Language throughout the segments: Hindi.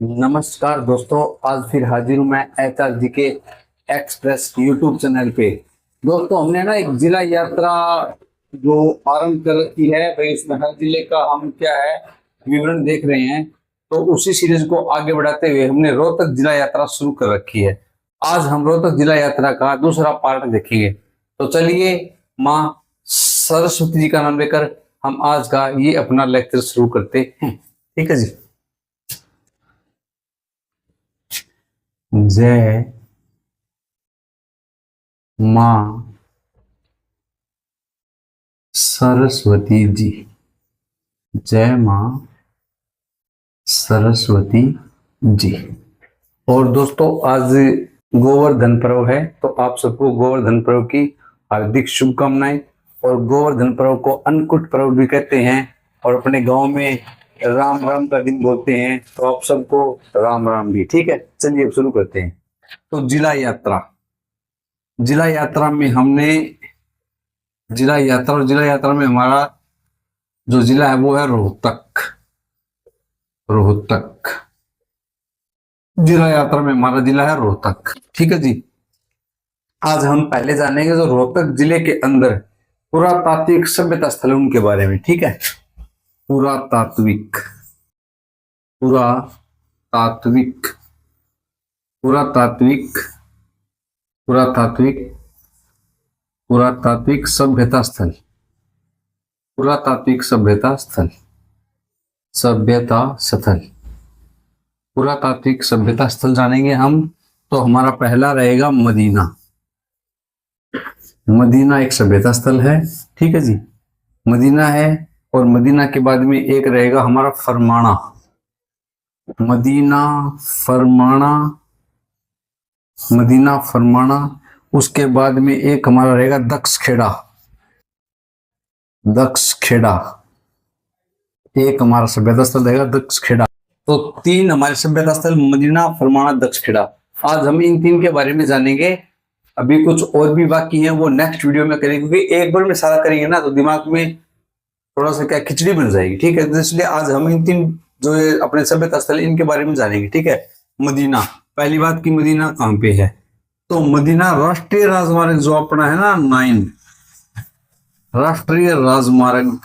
नमस्कार दोस्तों, आज फिर हाजिर हूं मैं एचआर जी के एक्सप्रेस यूट्यूब चैनल पे। दोस्तों, हमने ना एक जिला यात्रा जो आरंभ कर रखी है भाई, इसमें हर जिले का हम क्या है विवरण देख रहे हैं। तो उसी सीरीज को आगे बढ़ाते हुए हमने रोहतक जिला यात्रा शुरू कर रखी है। आज हम रोहतक जिला यात्रा का दूसरा पार्ट देखेंगे। तो चलिए, माँ सरस्वती जी का नाम लेकर हम आज का ये अपना लेक्चर शुरू करते हैं। ठीक है जी। जय माँ सरस्वती जी। जय माँ सरस्वती जी। और दोस्तों, आज गोवर्धन पर्व है, तो आप सबको गोवर्धन पर्व की हार्दिक शुभकामनाएं। और गोवर्धन पर्व को अन्नकूट पर्व भी कहते हैं और अपने गांव में राम राम का दिन बोलते हैं। तो आप सबको राम राम भी। ठीक है, चलिए अब शुरू करते हैं। तो जिला यात्रा में हमने जिला यात्रा में हमारा जो जिला है वो है रोहतक। रोहतक जिला यात्रा में हमारा जिला है रोहतक। ठीक है जी। आज हम पहले जानेंगे जो रोहतक जिले के अंदर पुरातात्विक सभ्यता स्थल है उनके बारे में। ठीक है, पुरातात्विक पुरातात्विक पुरातात्विक पुरातात्विक पुरातात्विक सभ्यता स्थल। पुरातात्विक सभ्यता स्थल पुरातात्विक सभ्यता स्थल जानेंगे हम। तो हमारा पहला रहेगा मदीना। मदीना एक सभ्यता स्थल है। ठीक है जी, मदीना है। और मदीना के बाद में एक रहेगा हमारा फरमाना। मदीना फरमाना। उसके बाद में एक हमारा रहेगा दक्षखेड़ा। एक हमारा सभ्यता स्थल रहेगा दक्षखेड़ा। तो तीन हमारे सभ्यता स्थल मदीना, फरमाना, दक्षखेड़ा। आज हम इन तीन के बारे में जानेंगे। अभी कुछ और भी बाकी हैं, वो नेक्स्ट वीडियो में करेंगे, क्योंकि एक बार में सारा करेंगे ना तो दिमाग में थोड़ा सा क्या खिचड़ी बन जाएगी। ठीक है, तो इसलिए आज हम इन तीन जो अपने सभ्यता स्थल इनके बारे में जानेंगे। ठीक है, मदीना। पहली बात की मदीना कहाँ पे है? तो मदीना राष्ट्रीय राजमार्ग जो अपना है ना 9, राष्ट्रीय राजमार्ग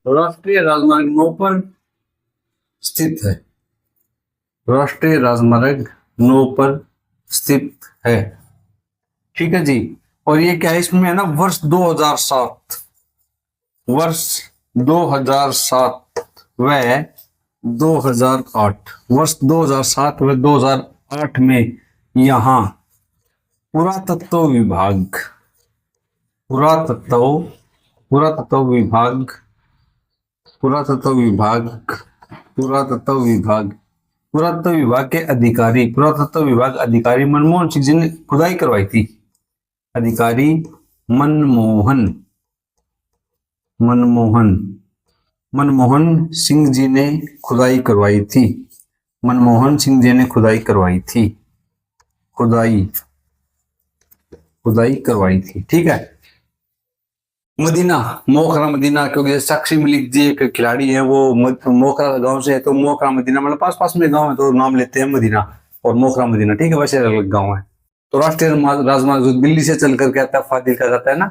राष्ट्रीय राजमार्ग 9 पर स्थित है। राष्ट्रीय राजमार्ग 9 पर स्थित है। ठीक है जी। और ये क्या है, इसमें है ना वर्ष 2007 व 2008 वर्ष 2007 व 2008 में यहाँ पुरातत्व विभाग पुरातत्व पुरातत्व विभाग अधिकारी मनमोहन सिंह जी ने खुदाई करवाई थी। अधिकारी मनमोहन सिंह जी ने खुदाई करवाई थी। खुदाई करवाई थी। ठीक है। मदीना, मोखरा मदीना, क्योंकि साक्षी मलिक जी एक खिलाड़ी है, वो मोखरा गांव से है, तो मोखरा मदीना मतलब पास में गांव है, तो नाम लेते हैं मदीना और मोखरा मदीना। ठीक है, वैसे अलग गांव है। तो राष्ट्रीय राजमार्ग जो दिल्ली से चल करके आता है, फाजिल जाता है ना,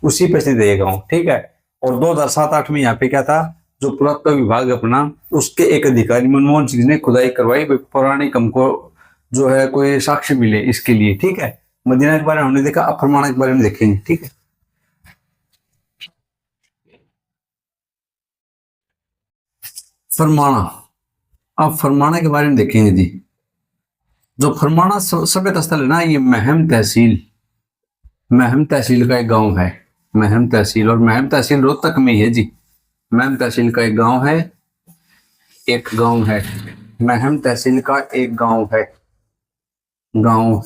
उसी पे स्थित है ये गाँव। ठीक है। और 2007-8 में यहाँ पे क्या था, जो पुरातत्व विभाग अपना, उसके एक अधिकारी मनमोहन सिंह ने खुदाई करवाई, पौराणिक हमको जो है कोई साक्ष्य मिले इसके लिए। ठीक है, मदीना के बारे में हमने देखा, अब फरमाना के बारे में देखेंगे। ठीक है। फरमाना, अब फरमाना के बारे में देखेंगे जी। जो फरमाना सभ्यता स्थल है ना, ये महम तहसील का एक गांव है। महम तहसील रोहतक में ही है जी। महम तहसील का एक गांव है। महम तहसील का एक गांव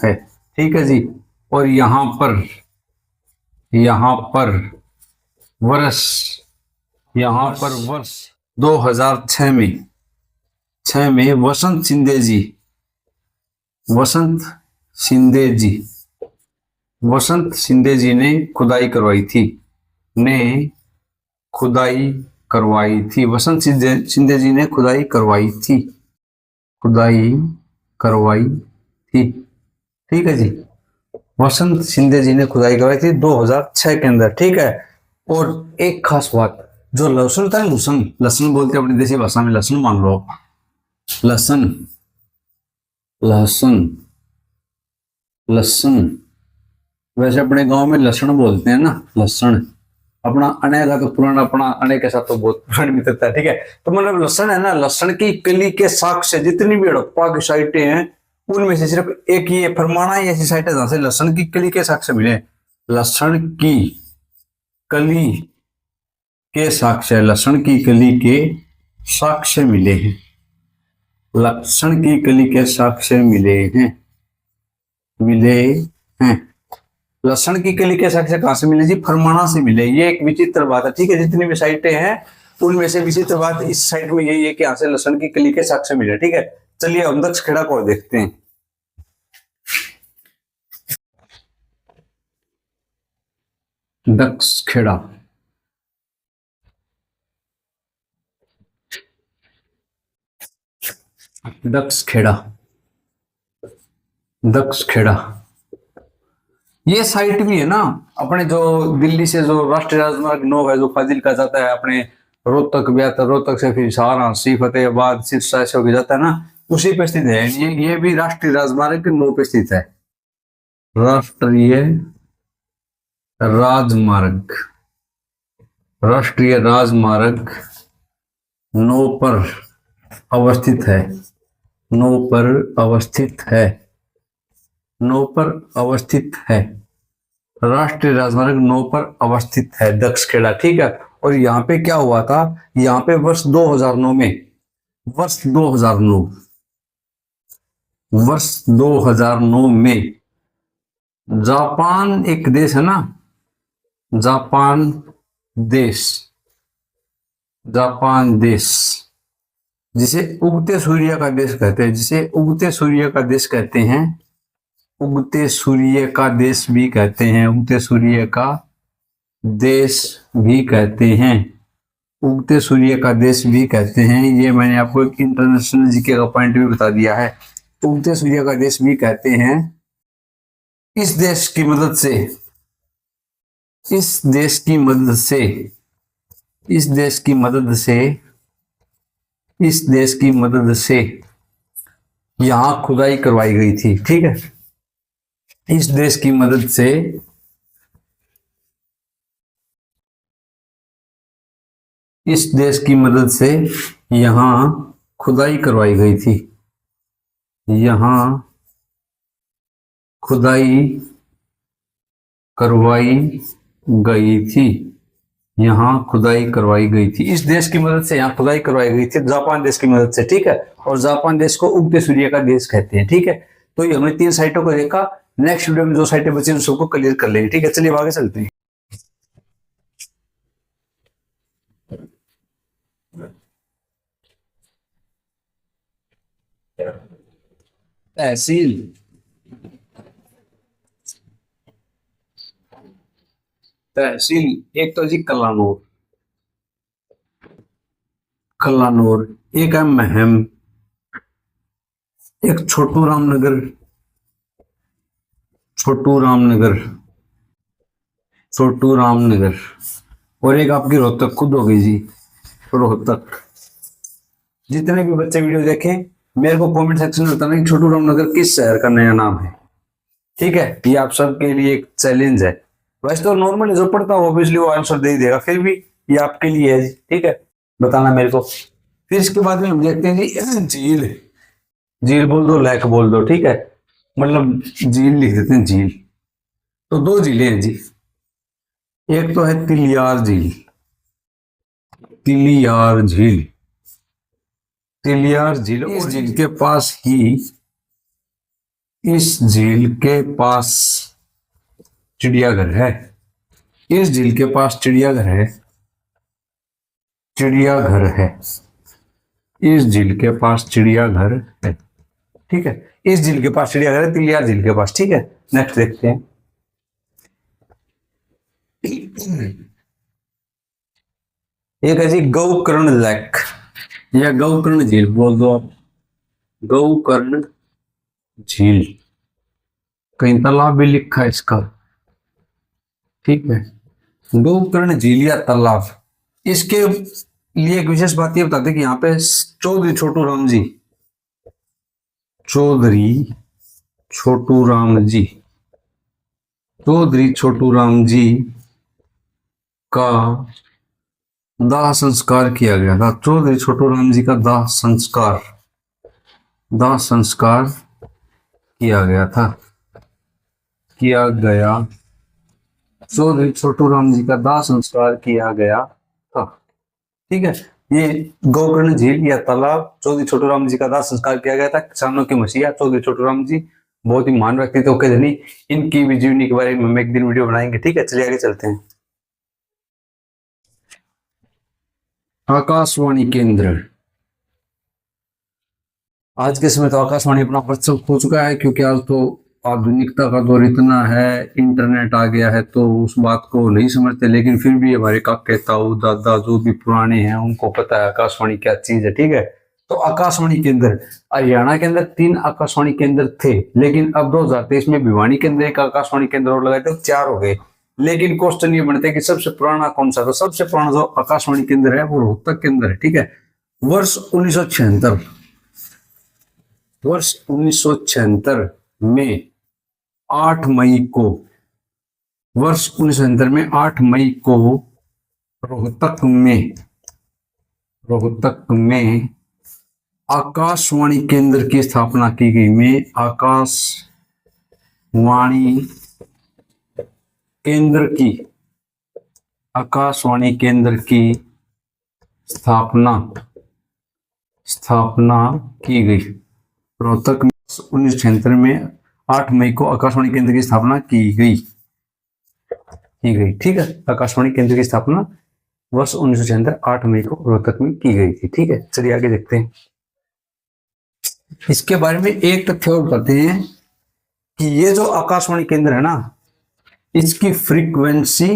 है। ठीक है जी। और यहाँ पर वर्ष 2006 में वसंत सिंधे जी ने खुदाई करवाई थी। करवाई थी। वसंत शिंदे जी ने खुदाई करवाई थी, खुदाई करवाई थी। ठीक है जी, वसंत शिंदे जी ने खुदाई करवाई थी 2006 के अंदर। ठीक है, और एक खास बात, जो लहसुन था, लहसुन लहसुन बोलते हैं अपनी देसी भाषा में, लहसुन मान लो, लहसुन लहसुन लहसुन, वैसे अपने गांव में लहसुन बोलते हैं ना, लहसुन। अपना अने का तो पुराना, अपना अने के साथ तो बहुत पुरानी मित्रता है। ठीक है, तो मतलब लहसुन है ना, लहसुन की कली के साग से जितनी भी हड़प्पा की साइटें हैं, उनमें से सिर्फ एक ये फरमाना ही ऐसी साइट है जहां से लहसुन की कली के साग से मिले। लहसुन की कली के साग से, लहसुन की कली के साग से मिले हैं, लहसुन की कली के साग से मिले हैं, मिले हैं। लहसुन की कली के साग से कहां से मिले जी? फरमाना से मिले। ये एक विचित्र बात है। ठीक है, जितनी भी साइटें हैं उनमें से विचित्र बात इस साइट में यही है कि यहाँ से लहसुन की कली के साग से मिले। ठीक है, चलिए हम दक्ष खेड़ा को देखते हैं। दक्ष खेड़ा, दक्ष खेड़ा, दक्ष खेड़ा, ये साइट भी है ना अपने, जो दिल्ली से जो राष्ट्रीय राजमार्ग 9 है, जो फाजिलका जाता है, अपने रोहतक भी आता है, रोहतक से फिर सहारनपुर, फतेहाबाद, सिरसा से होकर जाता है ना, उसी पे स्थित है। ये भी राष्ट्रीय राजमार्ग 9 पे स्थित है। राष्ट्रीय राजमार्ग, राष्ट्रीय राजमार्ग 9 पर अवस्थित है, 9 पर अवस्थित है, 9 पर अवस्थित है, राष्ट्रीय राजमार्ग 9 पर अवस्थित है दक्ष खेड़ा। ठीक है, और यहाँ पे क्या हुआ था, यहाँ पे वर्ष 2009 में, वर्ष 2009, वर्ष 2009 में जापान एक देश है ना, जापान देश, जापान देश जिसे उगते सूर्य का देश कहते हैं, जिसे उगते सूर्य का देश कहते हैं, उगते सूर्य का देश भी कहते हैं, उगते सूर्य का देश भी कहते हैं, उगते सूर्य का देश भी कहते हैं। ये मैंने आपको एक इंटरनेशनल जीके का पॉइंट भी बता दिया है। उगते सूर्य का देश भी कहते हैं। इस देश की मदद से, इस देश की मदद से, इस देश की मदद से, इस देश की मदद से यहां खुदाई करवाई गई थी। ठीक है, इस देश की मदद से, इस देश की मदद से यहां खुदाई करवाई गई थी, यहां खुदाई करवाई गई थी, यहां खुदाई करवाई गई थी। इस देश की मदद से यहां खुदाई करवाई गई थी, जापान देश की मदद से। ठीक है, और जापान देश को उगते सूर्य का देश कहते हैं। ठीक है, तो ये हमने 3 साइटों को देखा। नेक्स्ट वीडियो में जो साइटें बची उन सबको क्लियर कर लेंगे। ठीक है, चलिए आगे चलते हैं। तहसील, तहसील एक तो जी कलानौर, कलानौर, एक है महम, एक छोटू रामनगर, छोटू रामनगर, छोटू रामनगर, और एक आपकी रोहतक खुद हो गई जी, रोहतक। जितने भी बच्चे वीडियो देखें मेरे को कमेंट सेक्शन में बताना कि छोटू रामनगर किस शहर का नया नाम है। ठीक है, ये आप सबके लिए एक चैलेंज है। वैसे तो नॉर्मली जो पढ़ता है ऑब्वियसली वो आंसर दे ही देगा, फिर भी ये आपके लिए है जी। ठीक है, बताना मेरे को। फिर इसके बाद में हम देखते हैं जी झील, झील बोल दो, लेक बोल दो। ठीक है, मतलब झील लिख देते हैं, झील। तो 2 झीलें हैं जी, एक तो है तिलियार झील, तिलियार झील, तिलियार झील। इस झील के पास ही, इस झील के पास चिड़ियाघर है, इस झील के पास चिड़ियाघर है, चिड़ियाघर है, इस झील के पास चिड़ियाघर है। ठीक है, इस झील के पास चिड़ियाघर है, तिलियार झील के पास। ठीक है, नेक्स्ट देखते हैं। एक है जी गोकर्ण लेक या गोकर्ण झील बोल दो आप, गोकर्ण झील, कहीं तालाब भी लिखा है इसका, ठीक है। गोकर्ण झील या तालाब, इसके लिए एक विशेष बात ये बताते हैं कि यहाँ पे चौधरी छोटू राम जी, चौधरी छोटू राम जी, चौधरी छोटू राम जी का दाह संस्कार किया गया था। चौधरी छोटू राम जी का दाह संस्कार किया गया था, चौधरी छोटू राम जी का दाह संस्कार किया गया था, ठीक है। ये गोकर्ण झील या तालाब चौधरी छोटू राम जी का दाह संस्कार किया गया था। किसानों के मसीहा चौधरी छोटू राम जी बहुत ही महान व्यक्तित्व के धनी, इनकी भी जीवनी के बारे में हम एक दिन वीडियो बनाएंगे, ठीक है। चलिए आगे चलते हैं। आकाशवाणी केंद्र, आज के समय तो आकाशवाणी अपना प्रचल हो चुका है, क्योंकि आज तो आधुनिकता का दौर इतना है, इंटरनेट आ गया है, तो उस बात को नहीं समझते, लेकिन फिर भी हमारे काके ताऊ दादा जो भी पुराने हैं उनको पता है आकाशवाणी क्या चीज है, ठीक है। तो आकाशवाणी केंद्र, हरियाणा के अंदर 3 आकाशवाणी केंद्र थे, लेकिन अब 2023 में भिवानी के अंदर एक आकाशवाणी केंद्र और लगाए तो 4 हो गए। लेकिन क्वेश्चन ये बनते हैं कि सबसे पुराना कौन सा, तो सबसे पुराना जो आकाशवाणी केंद्र है वो रोहतक केंद्र है, ठीक है। वर्ष 1976, वर्ष 1976 में 8 मई को, वर्ष 1977 में 8 मई को रोहतक में आकाशवाणी केंद्र की स्थापना की गई। में आकाशवाणी केंद्र की स्थापना की गई। रोहतक में 1976 में 8 मई को आकाशवाणी केंद्र की स्थापना की गई, ठीक है। आकाशवाणी केंद्र की स्थापना वर्ष 1976 8 मई को रोहतक में की गई थी, ठीक है। चलिए आगे देखते हैं। इसके बारे में एक तथ्य और बताते हैं कि ये जो आकाशवाणी केंद्र है ना, इसकी फ्रीक्वेंसी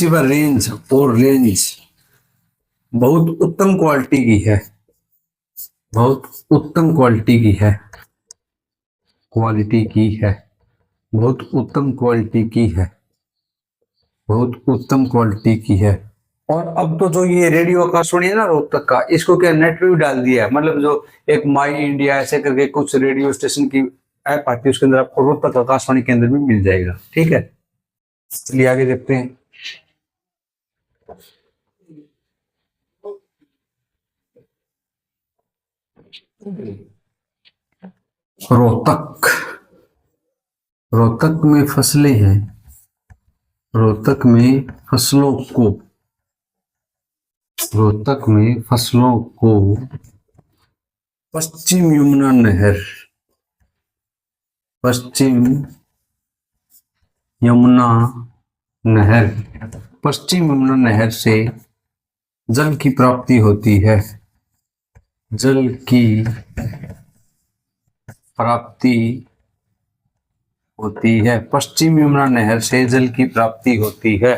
व रेंज बहुत उत्तम क्वालिटी की है, बहुत उत्तम क्वालिटी की है। और अब तो जो ये रेडियो आकाशवाणी है ना रोहतक का, इसको क्या नेट पे भी डाल दिया है, मतलब जो एक माई इंडिया ऐसे करके कुछ रेडियो स्टेशन की ऐप आती है, उसके अंदर आपको रोहतक आकाशवाणी केंद्र भी मिल जाएगा, ठीक है। चलिए आगे देखते हैं। रोहतक में फसलें हैं, रोहतक में फसलों को पश्चिम यमुना नहर से जल की प्राप्ति होती है, पश्चिम यमुना नहर से जल की प्राप्ति होती है।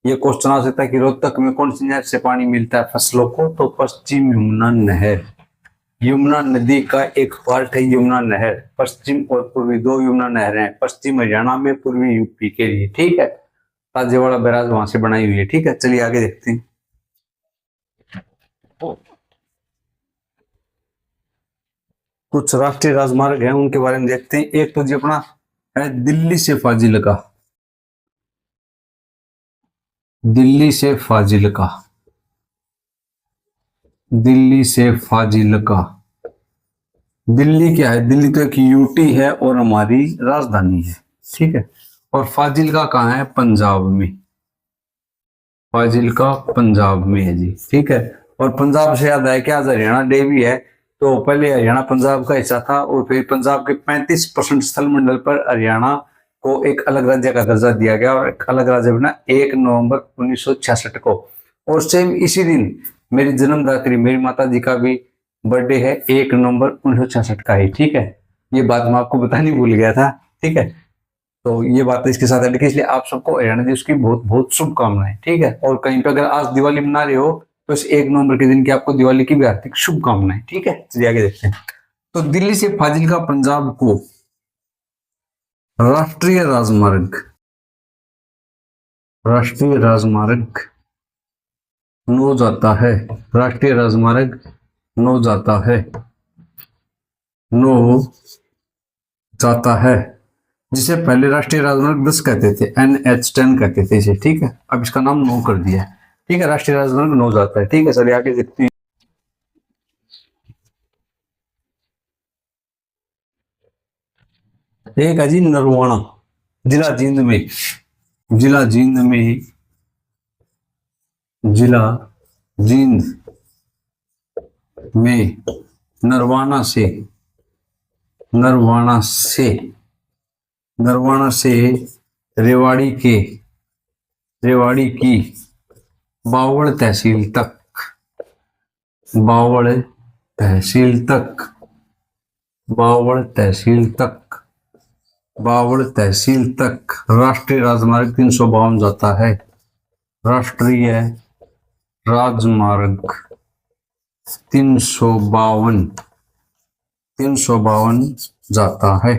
ये क्वेश्चन आ सकता है कि रोहतक में कौन सी नहर से पानी मिलता है फसलों को, तो पश्चिम यमुना नहर, यमुना नदी का एक पार्ट है यमुना नहर। पश्चिम और पूर्वी 2 यमुना नहरें हैं, पश्चिम हरियाणा में, पूर्वी यूपी के लिए, ठीक है। ताजेवाड़ा बैराज वहां से बनाई हुई है, ठीक है। चलिए आगे देखते हैं। कुछ राष्ट्रीय राजमार्ग हैं, उनके बारे में देखते हैं। एक तो जी अपना है दिल्ली से फाजिलका। दिल्ली क्या है, दिल्ली तो एक यूटी है और हमारी राजधानी है, ठीक है। और फाजिलका कहाँ है, पंजाब में है जी, ठीक है। और पंजाब से याद आया कि आज हरियाणा डे भी है, तो पहले हरियाणा पंजाब का हिस्सा था, और फिर पंजाब के 35% स्थल मंडल पर हरियाणा को एक अलग राज्य का दर्जा दिया गया, और एक अलग राज्य बना 1 नवंबर 1966 को। और सेम इसी दिन मेरी जन्मदात्री मेरी माता जी का भी बर्थडे है 1 नवंबर 1966 का ही, ठीक है। ये बात मैं आपको बतानी भूल गया था, ठीक है। तो ये बात इसके साथ है, इसलिए आप सबको हरियाणा दिवस की बहुत बहुत शुभकामनाएं, ठीक है। और कहीं पे अगर आज दिवाली मना रहे हो तो इस 1 नवंबर के दिन की आपको दिवाली की भी हार्दिक शुभकामनाएं, ठीक है। चलिए आगे देखते हैं। तो दिल्ली से फाजिलका पंजाब को राष्ट्रीय राजमार्ग, राष्ट्रीय राजमार्ग 9 जाता है, राष्ट्रीय राजमार्ग 9 जाता है, 9 जाता है, जिसे पहले राष्ट्रीय राजमार्ग 10 कहते थे, NH10 कहते थे इसे, ठीक है। अब इसका नाम 9 कर दिया है, ठीक है। राष्ट्रीय राजमार्ग 9 जाता है, ठीक है। चलिए आगे देखते हैं। एक है जी नरवाना, जिला जींद में, जिला जींद में, जिला जींद में नरवाना से, नरवाना से, नरवाना से रेवाड़ी के, रेवाड़ी की बावड़ तहसील तक, बावड़ तहसील तक, बावड़ तहसील तक, बावड़ तहसील तक राष्ट्रीय राजमार्ग 352 जाता है, राष्ट्रीय राजमार्ग 352, 352 जाता है,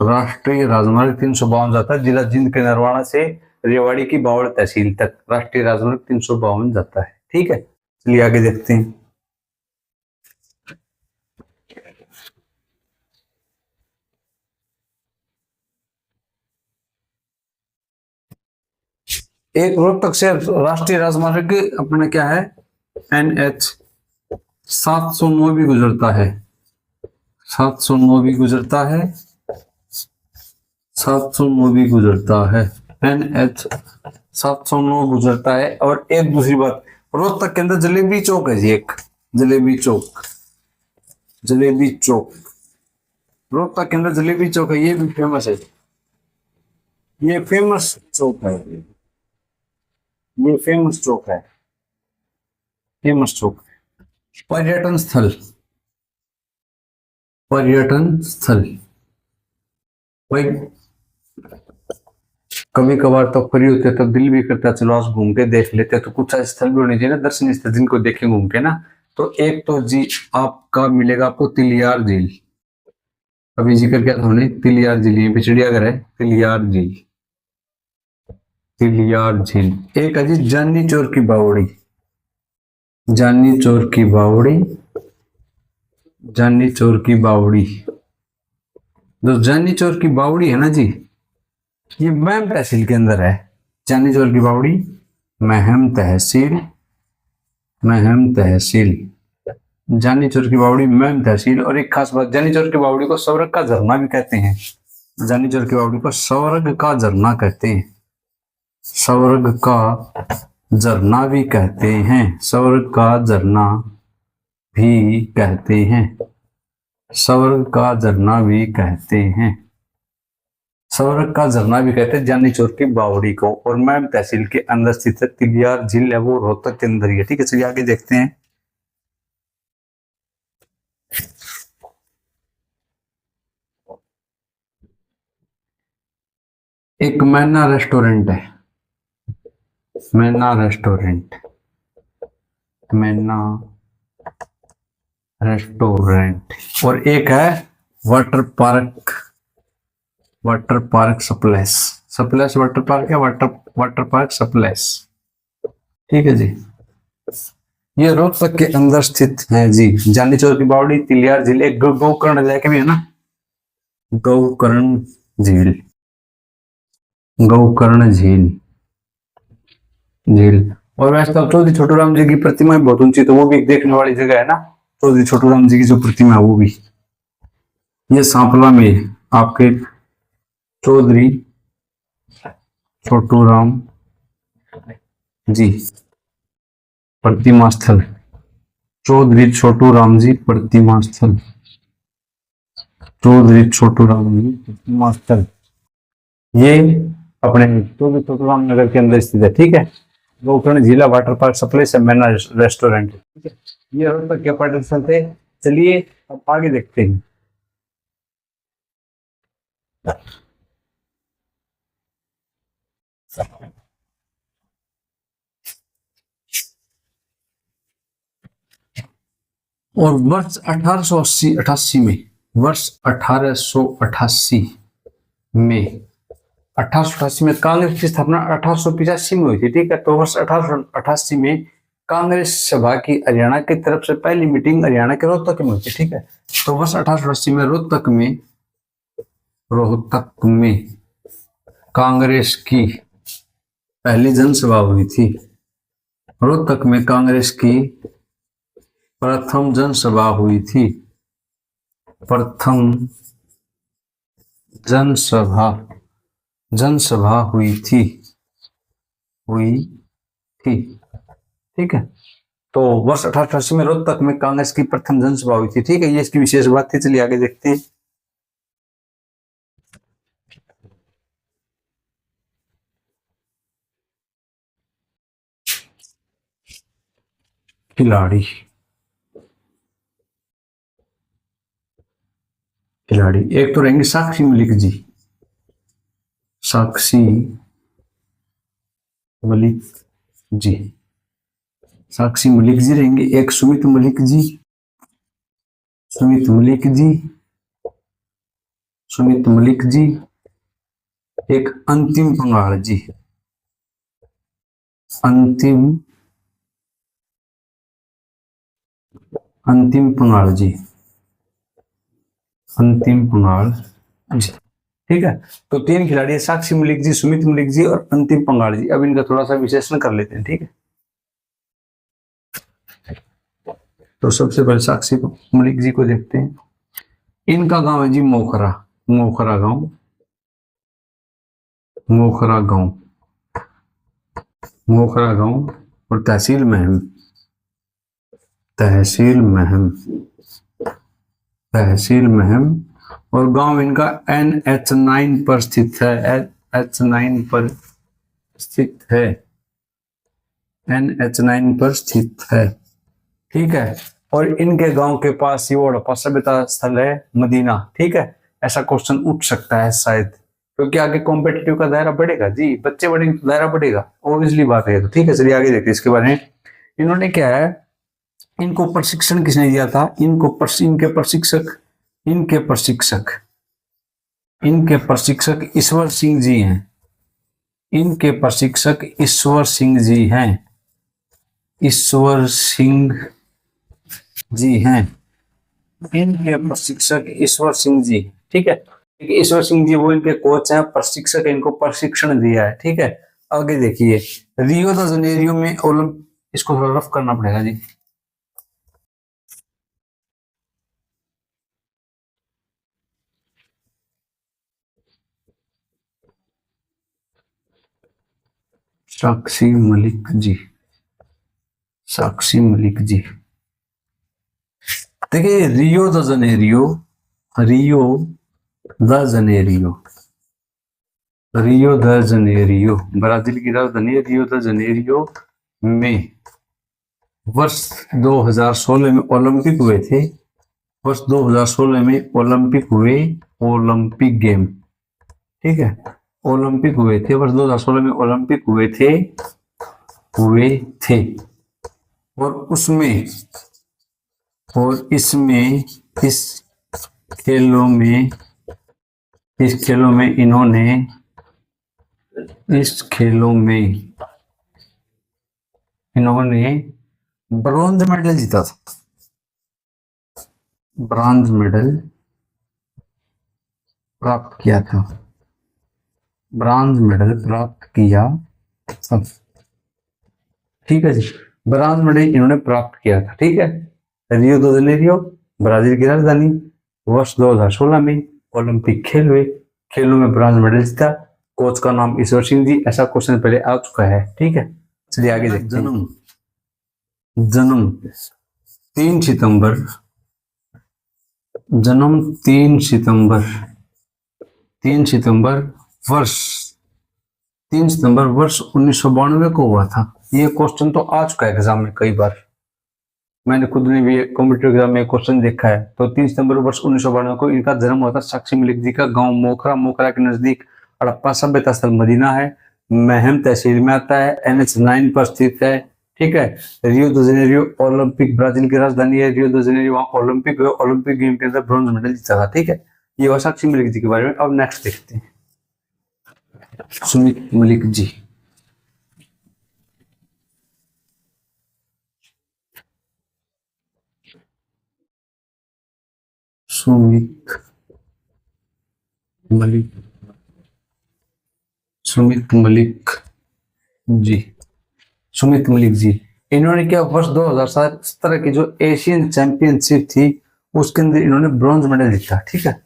राष्ट्रीय राजमार्ग 352 जाता है, जिला जींद के नरवाना से रेवाड़ी की बावड़ तहसील तक राष्ट्रीय राजमार्ग 352 जाता है, ठीक है। चलिए आगे देखते हैं। एक रोहतक से राष्ट्रीय राजमार्ग अपना क्या है, NH 709 भी गुजरता है, 709 भी गुजरता है, 709 भी गुजरता है, NH 709 गुजरता है। और एक दूसरी बात, रोहतक के अंदर जलेबी चौक है जी, एक जलेबी चौक, जलेबी चौक, रोहतक के अंदर जलेबी चौक है, ये भी फेमस है, ये फेमस चौक है, ये फेमस चौक है, फेमस चौक। पर्यटन स्थल, पर्यटन स्थल, भाई कभी कभार तो फ्री होते तो दिल भी करता चलो आज घूम के देख लेते, तो कुछ ऐसे स्थल भी होने चाहिए ना, दर्शनीय स्थल जिनको देखें घूम के ना। तो एक तो जी आपका मिलेगा आपको तिलियार झील, अभी जिक्र किया था हमने, तिलियार झील, ये चिड़ियाघर है, तिलियार झील, तिलियार झील। एक है जी जानी चोर की बावड़ी, जानी चोर की बावड़ी, जानी चोर की बावड़ी, जो जानी चोर की बावड़ी है ना जी, ये महम तहसील के अंदर है, जानी चोर की बावड़ी महम तहसील, महम तहसील, जानी चोर की बावड़ी महम तहसील। और एक खास बात, जानी चोर की बावड़ी को स्वर्ग का झरना भी कहते हैं, जानी चोर की बावड़ी को स्वर्ग का झरना कहते हैं, स्वर्ग का झरना भी कहते हैं, स्वर्ग का झरना भी कहते हैं, स्वर्ग का झरना भी कहते हैं, स्वर्ग का झरना भी कहते हैं जानी चोर की बावड़ी को। और महम तहसील के अंदर स्थित है, तिलियार झील है वो रोहतक के अंदर ही है, ठीक है। चलिए आगे देखते हैं। एक मैना रेस्टोरेंट है, मैना रेस्टोरेंट, मैना रेस्टोरेंट। और एक है water park, water park splash, splash water park है, वाटर पार्क स्प्लैश, ठीक है जी। ये रोहतक के अंदर स्थित है जी, जानी चोर की बावड़ी, तिलियार झील, एक गोकर्ण लेक भी है ना, गोकर्ण झील, गोकर्ण झील, झील। और वैसे तो चौधरी छोटू राम जी की प्रतिमा बहुत ऊंची, तो वो भी एक देखने वाली जगह है ना, चौधरी छोटू राम जी की जो प्रतिमा है वो भी, ये सांपला में आपके चौधरी छोटू राम जी प्रतिमा स्थल, चौधरी छोटू राम जी प्रतिमा स्थल, चौधरी छोटू राम जी प्रतिमा स्थल, ये अपने चौधरी छोटू राम नगर के अंदर स्थित है, ठीक है। गोकर्ण जिला वाटर पार्क सप्लाई से मैना रेस्टोरेंट। ठीक है, ये रोहतक के पर्यटन थे। चलिए अब आगे देखते हैं। और वर्ष 1888 में, वर्ष 1888 में 1888 में कांग्रेस की स्थापना 1885 में हुई थी। ठीक है, तो वर्ष 1888 में कांग्रेस सभा की हरियाणा की तरफ से पहली मीटिंग हरियाणा के रोहतक में हुई थी। ठीक है, तो वर्ष 1888 में रोहतक में कांग्रेस की पहली जनसभा हुई थी। रोहतक में कांग्रेस की प्रथम जनसभा हुई थी। प्रथम जनसभा हुई थी। ठीक है, तो वर्ष 1888 में रोहतक में कांग्रेस की प्रथम जनसभा हुई थी। ठीक है, ये इसकी विशेष बात थी। चलिए आगे देखते हैं। खिलाड़ी एक तो रहेंगे साक्षी मलिक जी। साक्षी मलिक जी रहेंगे। एक सुमित मलिक जी। एक अंतिम पंगाल जी। अंतिम पंगाल जी। ठीक है, तो 3 खिलाड़ी है, साक्षी मलिक जी, सुमित मलिक जी और अंतिम पंगाल जी। अब इनका थोड़ा सा विश्लेषण कर लेते हैं। ठीक है, तो सबसे पहले साक्षी मलिक जी को देखते हैं। इनका गांव है जी मोखरा गांव और तहसील महम और गांव इनका NH9 पर स्थित है। NH9 पर स्थित है। ठीक है, और इनके गांव के पास ये हड़प्पा सभ्यता स्थल है मदीना। ठीक है, ऐसा क्वेश्चन उठ सकता है शायद, क्योंकि आगे कॉम्पिटिटिव का दायरा बढ़ेगा जी, बच्चे बढ़ेंगे तो दायरा बढ़ेगा, ऑब्वियसली बात है। तो ठीक है, चलिए आगे देखते हैं इसके बारे में। इन्होंने क्या है, इनको प्रशिक्षण किसने दिया था? इनके प्रशिक्षक ईश्वर सिंह जी हैं। इनके प्रशिक्षक ईश्वर सिंह जी हैं। ठीक है, ईश्वर सिंह जी वो इनके कोच हैं, प्रशिक्षक, इनको प्रशिक्षण दिया है। ठीक है, आगे देखिए। रियो द जनेरियो में इसको थोड़ा रफ करना पड़ेगा जी। साक्षी मलिक जी देखिए, रियो द जनेरियो ब्राजील की राजधानी रियो द जनेरियो में वर्ष 2016 में ओलंपिक हुए थे। वर्ष 2016 में ओलंपिक गेम। ठीक है, ओलंपिक हुए थे, वर्ष 2016 में ओलंपिक हुए थे और इसमें इस खेलों में इन्होंने ब्रॉन्ज मेडल जीता था। ब्रॉन्ज मेडल प्राप्त किया था। ठीक है जी, ब्रॉन्ज मेडल इन्होंने प्राप्त किया था। ठीक है, रियो द जनेरियो ब्राजील की राजधानी, वर्ष 2016 में ओलंपिक खेल हुए, खेलों में ब्रॉन्ज मेडल जीता, कोच का नाम ईश्वर सिंह जी। ऐसा क्वेश्चन पहले आ चुका है। ठीक है, चलिए आगे देखते हैं। जन्म 3 सितंबर वर्ष 1992 को हुआ था। ये क्वेश्चन तो आ चुका है एग्जाम में कई बार, मैंने खुद ने भी कॉम्पिटिटिव एग्जाम में क्वेश्चन देखा है। तो 30 सितंबर वर्ष 1992 को इनका जन्म हुआ था। साक्षी मलिक जी का गांव मोखरा, मोखरा के नजदीक हड़प्पा सभ्यता स्थल मदीना है, महम तहसील में आता है, NH9 पर स्थित है। ठीक है। Rio de Janeiro Olympic Brazil की राजधानी है। रियो द जेनेरियो वहां ओलंपिक गेम के अंदर ब्रॉन्ज मेडल जीता था। ठीक है, ये हुआ साक्षी मलिक जी के बारे में। अब नेक्स्ट देखते हैं सुमित मलिक जी। सुमित मलिक, सुमित मलिक जी, सुमित मलिक जी, इन्होंने क्या वर्ष 2017 की जो एशियन चैंपियनशिप थी उसके अंदर इन्होंने ब्रॉन्ज मेडल जीता। ठीक है,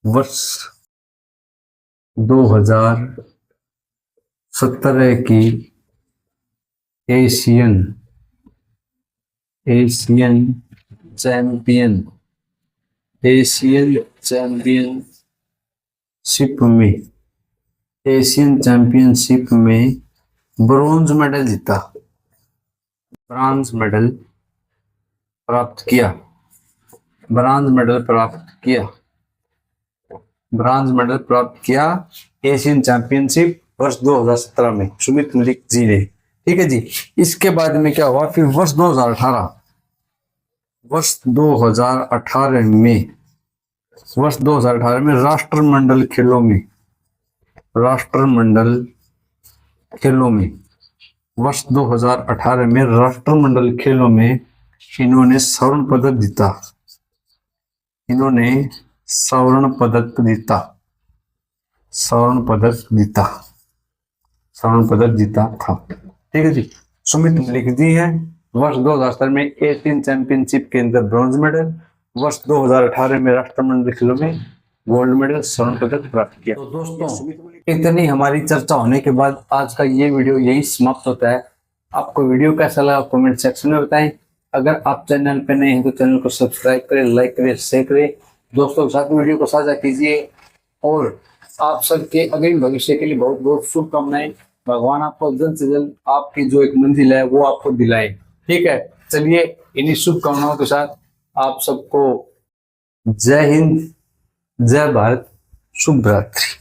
वर्ष 2017 की एशियन चैंपियन एशियन चैंपियनशिप में ब्रॉन्ज मेडल जीता, ब्रॉन्ज मेडल प्राप्त किया, ब्रॉन्ज मेडल प्राप्त किया एशियन चैंपियनशिप वर्ष 2017 में सुमित मलिक जी ने। ठीक है जी। इसके बाद में क्या हुआ फिर वर्ष 2018 में राष्ट्रमंडल खेलों में वर्ष 2018 में राष्ट्रमंडल खेलों में इन्होंने स्वर्ण पदक जीता था। ठीक है जी। सुमित मलिक जी हैं। वर्ष 2017 में एशियन चैंपियनशिप के अंदर ब्रॉन्ज मेडल, वर्ष 2018 में राष्ट्रमंडल खेलों में गोल्ड मेडल, स्वर्ण पदक प्राप्त किया। तो दोस्तों इतनी हमारी चर्चा होने के बाद आज का ये वीडियो यही समाप्त होता है। आपको वीडियो कैसा लगा कमेंट सेक्शन में बताएं। अगर आप चैनल पे नए हैं तो चैनल को सब्सक्राइब करें, लाइक करें, शेयर करें, दोस्तों के साथ वीडियो को साझा कीजिए और आप सबके अग्रिम भविष्य के लिए बहुत बहुत शुभकामनाएं। भगवान आपको जल्द से जल्द आपकी जो एक मंजिल है वो आपको दिलाए। ठीक है, चलिए इन्हीं शुभकामनाओं के साथ आप सबको जय हिंद, जय भारत, शुभ रात्रि।